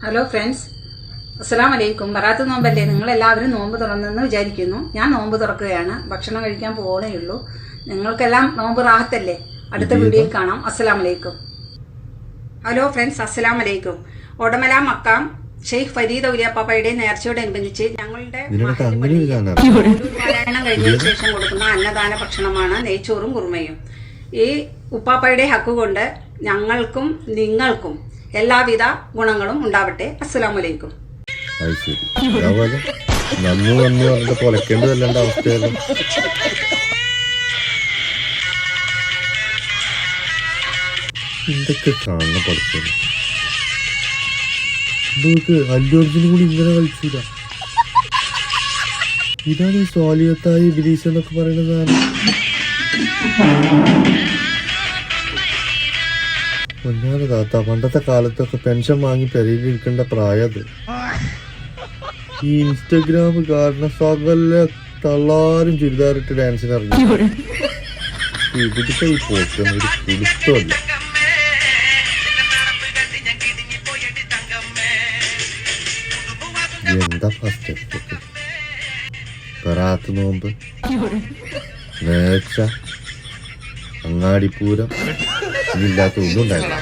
Hello friends, അസ്സലാം വലൈക്കും. ബറാത്ത് നോമ്പല്ലേ? നിങ്ങളെല്ലാവരും നോമ്പ് തുറന്നെന്ന് വിചാരിക്കുന്നു. ഞാൻ നോമ്പ് തുറക്കുകയാണ്. ഭക്ഷണം കഴിക്കാൻ പോകണേ ഉള്ളൂ. നിങ്ങൾക്കെല്ലാം നോമ്പ് റാഹത്തല്ലേ? അടുത്ത വീഡിയോയിൽ കാണാം. അസ്സലാം വലൈക്കും. ഹലോ ഫ്രണ്ട്സ്, അസ്സലാം വലൈക്കും. ഒടമല മക്കാം ഷെയ്ഖ് ഫരീദ് ഔലിയാപ്പാപ്പയുടെ നേർച്ചയോടനുബന്ധിച്ച് ഞങ്ങളുടെ പാരായണം കഴിഞ്ഞതിന് ശേഷം കൊടുക്കുന്ന അന്നദാന ഭക്ഷണമാണ് നെയ്ച്ചോറും കുറുമയും. ഈ ഉപ്പാപ്പയുടെ ഹക്ക് കൊണ്ട് ഞങ്ങൾക്കും നിങ്ങൾക്കും എല്ലാവിധ ഗുണങ്ങളും ഉണ്ടാവട്ടെ. അസ്സലാമു അലൈക്കും. എന്തൊക്കെ കാണുന്ന പഠിച്ചത് അല്ലൂർജിനും കൂടി ഇങ്ങനെ കളിച്ചില്ല. ഇതാണ് ഈ സ്വാലിയത്തായി ഇബ്ലീസ് എന്നൊക്കെ പറയുന്നതാണ്. പൊന്നാല താത്ത, പണ്ടത്തെ കാലത്തൊക്കെ പെൻഷൻ വാങ്ങി പെരയിലിരിക്കേണ്ട പ്രായത്. ഈ ഇൻസ്റ്റഗ്രാം കാരണം സകല തള്ളാരും ചുരിദാറിട്ട് ഡാൻസിന് ഇറങ്ങി. ഇവിടുത്തെ ഈ പോസ്റ്റൊന്നും ഒരു കുളിത്തമല്ല. എന്താ ഫസ്റ്റ് ബറാത്ത് നോമ്പ്, നേർച്ച, അങ്ങാടിപ്പൂരം, ഇല്ലാത്ത ഒന്നും ഉണ്ടായില്ല.